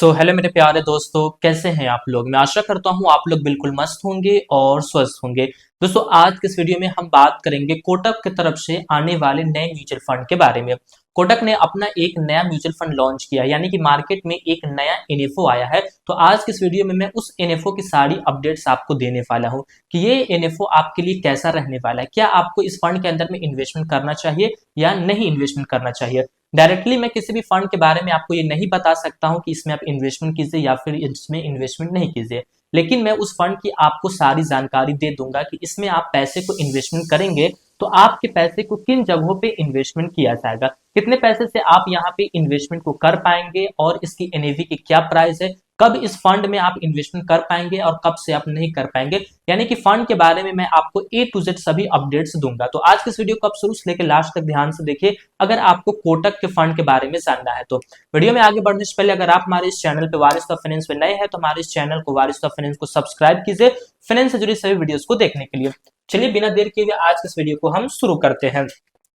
Hello मेरे प्यारे दोस्तों, कैसे हैं आप लोग। मैं आशा करता हूं आप लोग बिल्कुल मस्त होंगे और स्वस्थ होंगे। दोस्तों, आज के इस वीडियो में हम बात करेंगे कोटक की तरफ से आने वाले नए म्यूचुअल फंड के बारे में। कोटक ने अपना एक नया म्यूचुअल फंड लॉन्च किया, यानी कि मार्केट में एक नया एनएफओ आया है। तो आज के इस वीडियो में मैं उस एनएफओ की सारी अपडेट्स आपको देने वाला हूं कि ये एनएफओ आपके लिए कैसा रहने वाला है, क्या आपको इस फंड के अंदर में इन्वेस्टमेंट करना चाहिए या नहीं इन्वेस्टमेंट करना चाहिए। डायरेक्टली मैं किसी भी फंड के बारे में आपको ये नहीं बता सकता हूं कि इसमें आप इन्वेस्टमेंट कीजिए या फिर इसमें इन्वेस्टमेंट नहीं कीजिए, लेकिन मैं उस फंड की आपको सारी जानकारी दे दूंगा कि इसमें आप पैसे को इन्वेस्टमेंट करेंगे तो आपके पैसे को किन जगहों पे इन्वेस्टमेंट किया जाएगा, कितने पैसे से आप यहाँ पे इन्वेस्टमेंट को कर पाएंगे और इसकी एनएवी की क्या प्राइस है, कब इस फंड में आप इन्वेस्टमेंट कर पाएंगे और कब से आप नहीं कर पाएंगे। यानी कि फंड के बारे में मैं आपको ए टू जेड सभी अपडेट्स दूंगा। तो आज के इस वीडियो को आप शुरू से लेकर लास्ट तक ध्यान से देखिए अगर आपको कोटक के फंड के बारे में जानना है। तो वीडियो में आगे बढ़ने से पहले अगर आप हमारे इस चैनल पे वारिस ऑफ फाइनेंस पे नए हैं तो हमारे इस चैनल को वारिस ऑफ फाइनेंस को सब्सक्राइब कीजिए फाइनेंस से जुड़ी सभी वीडियोस को देखने के लिए। चलिए बिना देर किए हुए आज के इस वीडियो को हम शुरू करते हैं।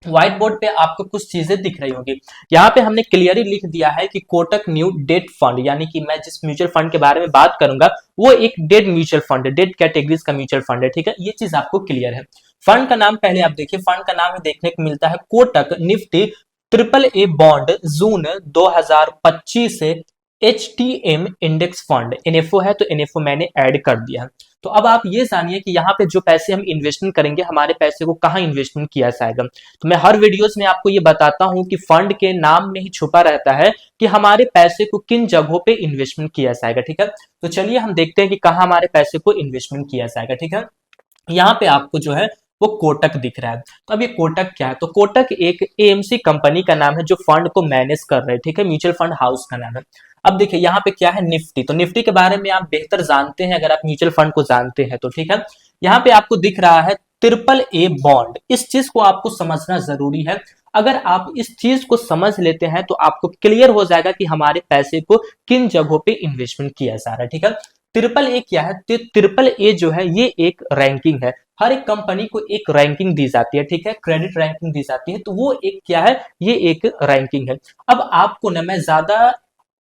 व्हाइट बोर्ड पे आपको कुछ चीजें दिख रही होंगी। यहाँ पे हमने क्लियरली लिख दिया है कि कोटक न्यू डेट फंड, यानी कि मैं जिस म्यूचुअल फंड के बारे में बात करूंगा वो एक डेट म्यूचुअल फंड है, डेट कैटेगरीज का म्यूचुअल फंड है। ठीक है, ये चीज आपको क्लियर है। फंड का नाम पहले आप देखिए, फंड का नाम देखने को मिलता है Kotak Nifty triple A bond June 2025 से HTM इंडेक्स फंड एनएफओ है, तो एनएफओ मैंने ऐड कर दिया है। तो अब आप ये जानिए कि यहाँ पे जो पैसे हम इन्वेस्टमेंट करेंगे हमारे पैसे को कहाँ इन्वेस्टमेंट किया जाएगा। तो मैं हर वीडियोस में आपको ये बताता हूँ कि फंड के नाम में ही छुपा रहता है कि हमारे पैसे को किन जगहों पे इन्वेस्टमेंट किया जाएगा। ठीक है, तो चलिए हम देखते हैं कि कहाँ हमारे पैसे को इन्वेस्टमेंट किया जाएगा। ठीक है, यहाँ पे आपको जो है वो कोटक दिख रहा है। तो अब ये कोटक क्या है, तो कोटक एक एएमसी कंपनी का नाम है जो फंड को मैनेज कर रहे हैं। ठीक है, म्यूचुअल फंड हाउस का नाम है। अब देखिए यहाँ पे क्या है, निफ्टी। तो निफ्टी के बारे में आप बेहतर जानते हैं अगर आप म्यूचुअल फंड को जानते हैं तो। ठीक है, यहाँ पे आपको दिख रहा है ट्रिपल ए बॉन्ड। इस चीज को आपको समझना जरूरी है। अगर आप इस चीज को समझ लेते हैं तो आपको क्लियर हो जाएगा कि हमारे पैसे को किन जगहों पे इन्वेस्टमेंट किया जा रहा है। ठीक है, ट्रिपल ए क्या है, तो ट्रिपल ए जो है ये एक रैंकिंग है। हर एक कंपनी को एक रैंकिंग दी जाती है। ठीक है, क्रेडिट रैंकिंग दी जाती है, तो वो एक क्या है, ये एक रैंकिंग है। अब आपको ना मैं ज्यादा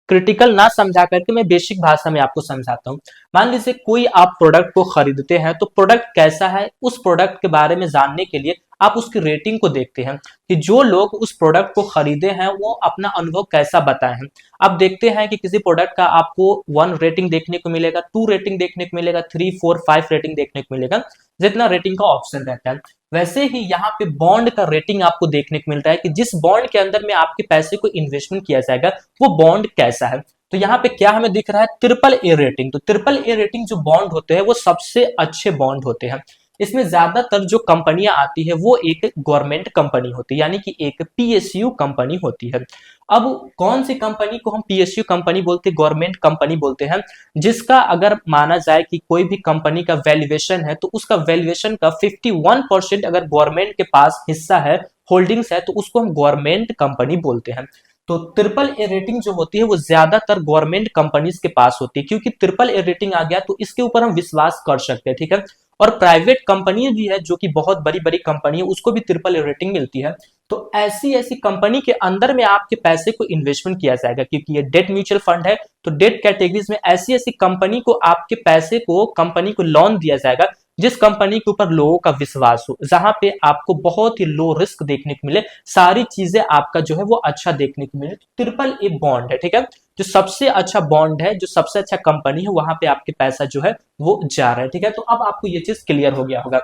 क्रिटिकल ना समझा करके मैं बेसिक भाषा में आपको समझाता हूँ। मान लीजिए कोई आप प्रोडक्ट को खरीदते हैं, तो प्रोडक्ट कैसा है उस प्रोडक्ट के बारे में जानने के लिए आप उसकी रेटिंग को देखते हैं कि जो लोग उस प्रोडक्ट को खरीदे हैं वो अपना अनुभव कैसा बताए हैं। आप देखते हैं कि किसी प्रोडक्ट का आपको 1 रेटिंग देखने को मिलेगा, 2 रेटिंग देखने को मिलेगा, 3, 4, 5 रेटिंग देखने को मिलेगा, जितना रेटिंग का ऑप्शन रहता है। वैसे ही यहाँ पे बॉन्ड का रेटिंग आपको देखने को मिलता है कि जिस बॉन्ड के अंदर में आपके पैसे को इन्वेस्टमेंट किया जाएगा वो बॉन्ड कैसा है। तो यहाँ पे क्या हमें दिख रहा है, ट्रिपल ए रेटिंग। तो ट्रिपल ए रेटिंग जो बॉन्ड होते हैं वो सबसे अच्छे बॉन्ड होते हैं। इसमें ज्यादातर जो कंपनियां आती है वो एक गवर्नमेंट कंपनी होती है, यानी कि एक पीएसयू कंपनी होती है। अब कौन सी कंपनी को हम पीएसयू कंपनी बोलते हैं, गवर्नमेंट कंपनी बोलते हैं, जिसका अगर माना जाए कि कोई भी कंपनी का वैल्यूएशन है तो उसका वैल्यूएशन का 51% अगर गवर्नमेंट के पास हिस्सा है, होल्डिंग्स है, तो उसको हम गवर्नमेंट कंपनी बोलते हैं। तो ट्रिपल ए रेटिंग जो होती है वो ज्यादातर गवर्नमेंट कंपनीज के पास होती है, क्योंकि ट्रिपल ए रेटिंग आ गया तो इसके ऊपर हम विश्वास कर सकते हैं। ठीक है, और प्राइवेट कंपनी भी है जो कि बहुत बड़ी बड़ी कंपनी है, उसको भी ट्रिपल ए रेटिंग मिलती है। तो ऐसी ऐसी कंपनी के अंदर में आपके पैसे को इन्वेस्टमेंट किया जाएगा, क्योंकि ये डेट म्यूचुअल फंड है। तो डेट कैटेगरीज में ऐसी ऐसी कंपनी को आपके पैसे को कंपनी को लोन दिया जाएगा जिस कंपनी के ऊपर लोगों का विश्वास हो, जहां पे आपको बहुत ही लो रिस्क देखने को मिले, सारी चीजें आपका जो है वो अच्छा देखने को मिले। ट्रिपल ए बॉन्ड है। ठीक है, जो सबसे अच्छा बॉन्ड है, जो सबसे अच्छा कंपनी है, वहां पे आपके पैसा जो है वो जा रहा है। ठीक है, तो अब आपको ये चीज क्लियर हो गया होगा।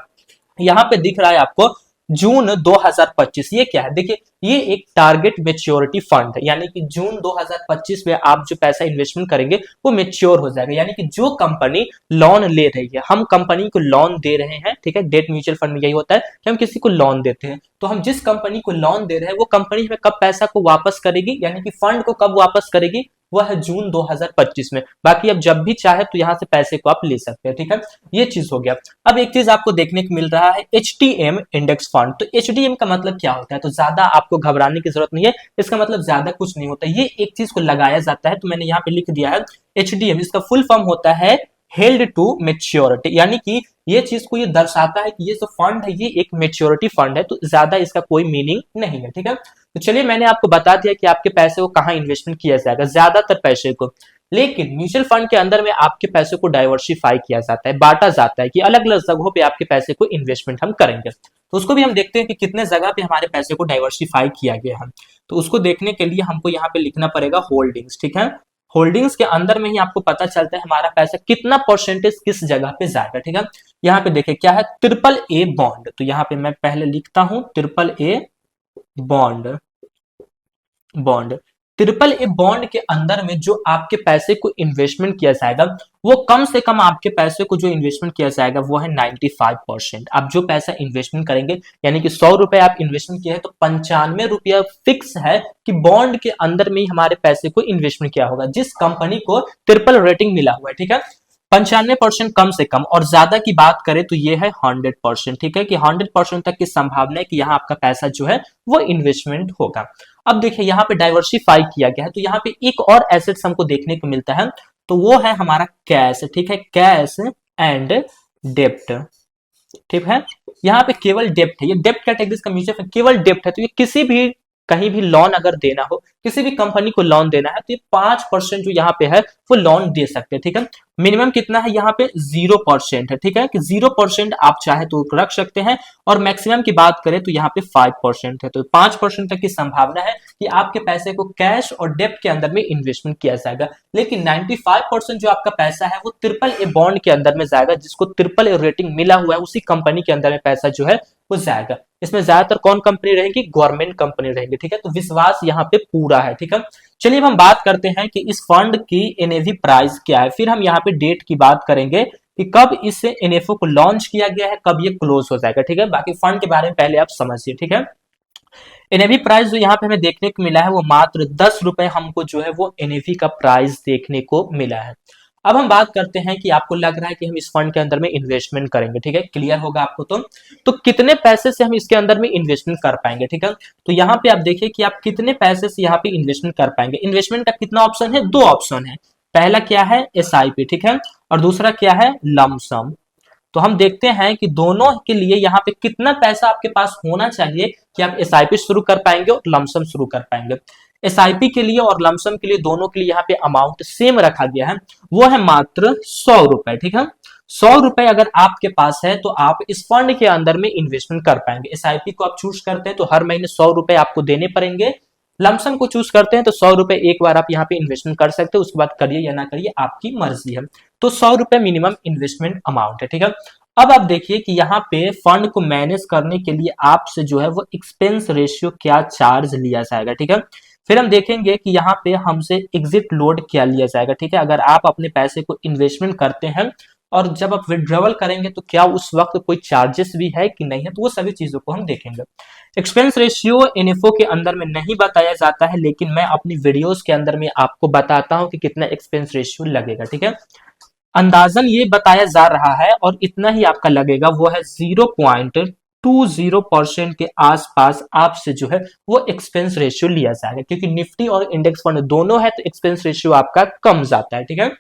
यहाँ पे दिख रहा है आपको जून 2025। ये क्या है, देखिए ये एक टारगेट मेच्योरिटी फंड है, यानी कि जून 2025 में आप जो पैसा इन्वेस्टमेंट करेंगे वो मेच्योर हो जाएगा। यानी कि जो कंपनी लोन ले रही है, हम कंपनी को लोन दे रहे हैं। ठीक है, डेट म्यूचुअल फंड में यही होता है कि हम किसी को लोन देते हैं, तो हम जिस कंपनी को लोन दे रहे हैं वो कंपनी हमें कब पैसा को वापस करेगी, यानी कि फंड को कब वापस करेगी, वह है जून 2025 में। बाकी अब जब भी चाहे तो यहाँ से पैसे को आप ले सकते हैं। ठीक है, ये चीज हो गया। अब एक चीज आपको देखने को मिल रहा है HTM इंडेक्स फंड। तो HTM का मतलब क्या होता है, तो ज्यादा आपको घबराने की जरूरत नहीं है, इसका मतलब ज्यादा कुछ नहीं होता। ये एक चीज को लगाया जाता है, तो मैंने यहाँ पे लिख दिया है HTM, इसका फुल फॉर्म होता है हेल्ड टू मेच्योरिटी, यानी कि ये चीज को ये दर्शाता है कि ये जो फंड है ये एक मेच्योरिटी फंड है, तो ज्यादा इसका कोई मीनिंग नहीं है। ठीक है, तो चलिए मैंने आपको बता दिया कि आपके पैसे को कहाँ इन्वेस्टमेंट किया जाएगा, ज्यादातर पैसे को लेकिन म्यूचुअल फंड के अंदर में आपके पैसे को डाइवर्सिफाई किया जाता है, बांटा जाता है कि अलग अलग जगहों पे आपके पैसे को इन्वेस्टमेंट हम करेंगे। तो उसको भी हम देखते हैं कि कितने जगह पे हमारे पैसे को डाइवर्सिफाई किया गया है। तो उसको देखने के लिए हमको यहाँ पे लिखना पड़ेगा होल्डिंग्स, ठीक है। होल्डिंग्स के अंदर में ही आपको पता चलता है हमारा पैसा कितना परसेंटेज किस जगह पे जाएगा, ठीक है। यहाँ पे देखिए क्या है, ट्रिपल ए बॉन्ड। तो यहाँ पे मैं पहले लिखता हूं triple A bond. Bond triple A bond के अंदर में जो आपके पैसे को इन्वेस्टमेंट किया जाएगा, वो कम से कम आपके पैसे को जो इन्वेस्टमेंट किया जाएगा वो है 95%। आप जो पैसा इन्वेस्टमेंट करेंगे, यानी कि 100 रुपए आप इन्वेस्टमेंट किए हैं तो 95 रुपया फिक्स है कि बॉन्ड के अंदर में ही हमारे पैसे को इन्वेस्टमेंट किया होगा, जिस कंपनी को ट्रिपल रेटिंग मिला हुआ है, ठीक है। 95% कम से कम, और ज्यादा की बात करें तो ये है 100%, ठीक है, कि 100% तक की संभावना है कि यहाँ आपका पैसा जो है वो इन्वेस्टमेंट होगा। अब देखिए यहाँ पे डाइवर्सिफाई किया गया है, तो यहाँ पे एक और एसेट्स हमको देखने को मिलता है, तो वो है हमारा कैश, ठीक है, कैश एंड डेप्ट, ठीक है। यहाँ पे केवल डेप्ट है, ये डेप्ट कैटेगरीज का म्यूचुअल फंड केवल डेप्ट है, तो ये किसी भी कहीं भी लोन अगर देना हो, किसी भी कंपनी को लोन देना है, तो ये 5% जो यहाँ पे है वो लोन दे सकते हैं, ठीक है। मिनिमम कितना है यहाँ पे 0% है, ठीक है, कि 0% आप चाहे तो रख सकते हैं, और मैक्सिमम की बात करें तो यहाँ पे 5% है, तो 5% तक की संभावना है कि आपके पैसे को कैश और डेप्ट के अंदर में इन्वेस्टमेंट किया जाएगा। लेकिन 95% जो आपका पैसा है वो ट्रिपल ए बॉन्ड के अंदर में जाएगा, जिसको ट्रिपल ए रेटिंग मिला हुआ है, उसी कंपनी के अंदर में पैसा जो है वो जाएगा। इसमें ज्यादातर कौन कंपनी रहेगी, गवर्नमेंट कंपनी रहेगी, ठीक है। तो विश्वास यहाँ पे पूरा है, ठीक है। चलिए अब हम बात करते हैं कि इस फंड की एनएवी प्राइस क्या है, फिर हम यहाँ पे डेट की बात करेंगे कि कब इस एनएफओ को लॉन्च किया गया है, कब ये क्लोज हो जाएगा, ठीक है। बाकी फंड के बारे में पहले आप समझिए, ठीक है। एनएवी प्राइस जो यहाँ पे हमें देखने को मिला है वो मात्र 10 रुपए हमको जो है वो एनएवी का प्राइस देखने को मिला है। अब हम बात करते हैं कि आपको लग रहा है कि हम इस फंड के अंदर में इन्वेस्टमेंट करेंगे, ठीक है, क्लियर होगा आपको। तो कितने पैसे से हम इसके अंदर में इन्वेस्टमेंट कर पाएंगे, ठीक है। तो यहाँ पे आप देखिए कि आप कितने पैसे से यहाँ पे इन्वेस्टमेंट कर पाएंगे। इन्वेस्टमेंट का कितना ऑप्शन है, 2 ऑप्शन है। पहला क्या है, एसआईपी, ठीक है, और दूसरा क्या है, लमसम। तो हम देखते हैं कि दोनों के लिए यहाँ पे कितना पैसा आपके पास होना चाहिए कि आप एसआईपी शुरू कर पाएंगे और लमसम शुरू कर पाएंगे। एसआईपी के लिए और लमसम के लिए दोनों के लिए यहाँ पे अमाउंट सेम रखा गया है, वो है मात्र 100 रुपए, ठीक है। 100 रुपए अगर आपके पास है तो आप इस फंड के अंदर में इन्वेस्टमेंट कर पाएंगे। एसआईपी को आप चूज करते हैं तो हर महीने 100 रुपए आपको देने पड़ेंगे। लमसम को चूज करते हैं तो 100 रुपए एक बार आप यहाँ पे इन्वेस्टमेंट कर सकते हो, उसके बाद करिए या ना करिए आपकी मर्जी है। तो 100 रुपए मिनिमम इन्वेस्टमेंट अमाउंट है, ठीक है। अब आप देखिए कि यहाँ पे फंड को मैनेज करने के लिए आपसे जो है वो एक्सपेंस रेशियो क्या चार्ज लिया जाएगा, ठीक है। फिर हम देखेंगे कि यहाँ पे हमसे एग्जिट लोड क्या लिया जाएगा, ठीक है। अगर आप अपने पैसे को इन्वेस्टमेंट करते हैं और जब आप विड्रॉवल करेंगे तो क्या उस वक्त कोई चार्जेस भी है कि नहीं है, तो वो सभी चीजों को हम देखेंगे। एक्सपेंस रेशियो एनएफओ के अंदर में नहीं बताया जाता है, लेकिन मैं अपनी वीडियोस के अंदर में आपको बताता हूं कि कितना एक्सपेंस रेशियो लगेगा, ठीक है। अंदाजन ये बताया जा रहा है और इतना ही आपका लगेगा, वो है 0.20% के आसपास आपसे जो है वो एक्सपेंस रेशियो लिया जाएगा, क्योंकि निफ्टी और इंडेक्स फंड दोनों है तो एक्सपेंस रेशियो आपका कम जाता है, ठीक है।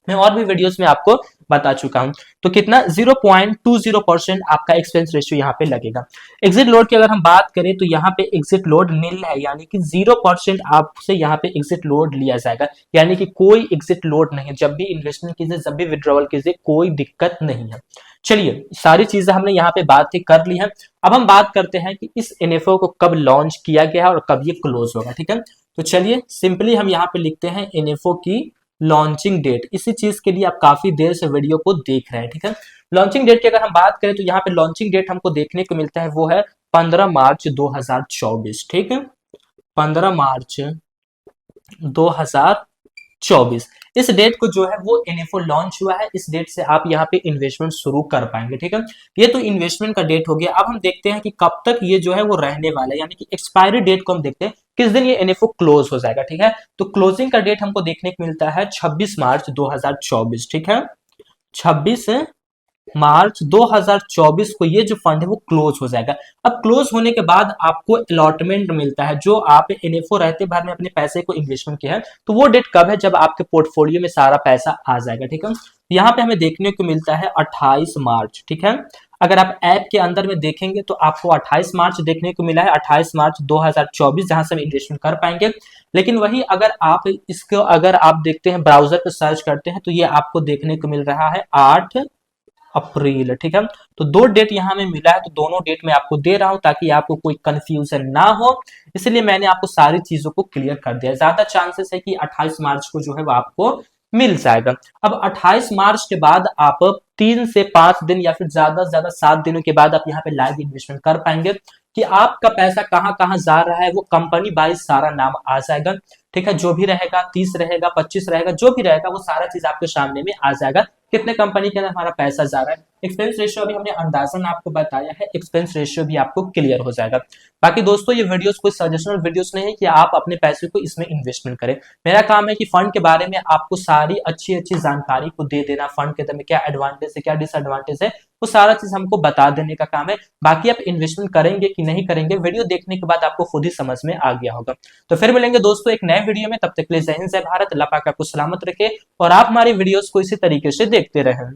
मैं और भी वीडियोस में आपको बता चुका हूं। तो कितना 0.20% आपका एक्सपेंस रेशियो यहाँ पे लगेगा। एग्जिट लोड की अगर हम बात करें तो यहाँ पे एग्जिट लोड नील है, यानी कि 0% आपसे यहाँ पे एग्जिट लोड लिया जाएगा, यानी कि कोई एग्जिट लोड नहीं है। जब भी इन्वेस्टमेंट कीजिए, जब भी विड्रॉवल कीजिए, कोई दिक्कत नहीं है। चलिए सारी चीजें हमने यहाँ पे बात कर ली है। अब हम बात करते हैं कि इस एनएफओ को कब लॉन्च किया गया है और कब ये क्लोज होगा, ठीक है। तो चलिए सिंपली हम यहाँ पे लिखते हैं एनएफओ की लॉन्चिंग डेट। इसी चीज के लिए आप काफी देर से वीडियो को देख रहे हैं, ठीक है। लॉन्चिंग डेट की अगर हम बात करें तो यहाँ पे लॉन्चिंग डेट हमको देखने को मिलता है वो है 15 मार्च 2024, ठीक है, 15 मार्च 2024। इस डेट को जो है वो एनएफओ लॉन्च हुआ है, इस डेट से आप यहाँ पे इन्वेस्टमेंट शुरू कर पाएंगे, ठीक है। ये तो इन्वेस्टमेंट का डेट हो गया। अब हम देखते हैं कि कब तक ये जो है वो रहने वाला है, यानी कि एक्सपायरी डेट को हम देखते हैं किस दिन ये एनएफओ क्लोज हो जाएगा, ठीक है। तो क्लोजिंग का डेट हमको देखने को मिलता है 26 मार्च 2024, ठीक है। 26 मार्च 2024 को ये जो फंड है वो क्लोज हो जाएगा। अब क्लोज होने के बाद आपको अलॉटमेंट मिलता है, जो आप एनएफओ रहते भर में अपने पैसे को इन्वेस्टमेंट किया है, तो वो डेट कब है, जब आपके पोर्टफोलियो में सारा पैसा आ जाएगा, ठीक है। यहाँ पे हमें देखने को मिलता है 28 मार्च, ठीक है, अगर आप ऐप के अंदर में देखेंगे तो आपको 28 मार्च देखने को मिला है, 28 मार्च 2024 जहां से हम इन्वेस्टमेंट कर पाएंगे। लेकिन वही अगर आप इसको अगर आप देखते हैं ब्राउजर पर सर्च करते हैं तो ये आपको देखने को मिल रहा है 8 अप्रैल। ठीक है, तो दो डेट यहाँ में मिला है, तो दोनों डेट मैं आपको दे रहा हूं ताकि आपको कोई कंफ्यूजन ना हो, इसलिए मैंने आपको सारी चीजों को क्लियर कर दिया। ज्यादा चांसेस है कि 28 मार्च को जो है वो आपको मिल जाएगा। अब 28 मार्च के बाद आप 3 से 5 दिन या फिर ज्यादा से ज्यादा 7 दिनों के बाद आप यहाँ पे लाइव इन्वेस्टमेंट कर पाएंगे कि आपका पैसा कहाँ कहाँ जा रहा है, वो कंपनी वाइज सारा नाम आ जाएगा। ठीक है, जो भी रहेगा 30 रहेगा 25 रहेगा, जो भी रहेगा वो सारा चीज आपके सामने में आ जाएगा, कितने कंपनी के अंदर हमारा पैसा जा रहा है। एक्सपेंस रेशियो अभी हमने अंदाजन आपको बताया है, एक्सपेंस रेशियो भी आपको क्लियर हो जाएगा। बाकी दोस्तों ये वीडियोस कोई सजेशनल वीडियोस नहीं है कि आप अपने पैसे को इसमें इन्वेस्टमेंट करें। मेरा काम है कि फंड के बारे में आपको सारी अच्छी अच्छी जानकारी को दे देना, फंड के अंदर में क्या एडवांटेज है क्या डिसएडवांटेज है वो सारा चीज हमको बता देने का काम है। बाकी आप इन्वेस्टमेंट करेंगे कि नहीं करेंगे वीडियो देखने के बाद आपको खुद ही समझ में आ गया होगा। तो फिर मिलेंगे दोस्तों एक नए वीडियो में, तब तक के लिए जय हिंद जय भारत, अल्लाह पाक आपको सलामत रखे और आप हमारी वीडियोस को इसी तरीके से देखते रहें।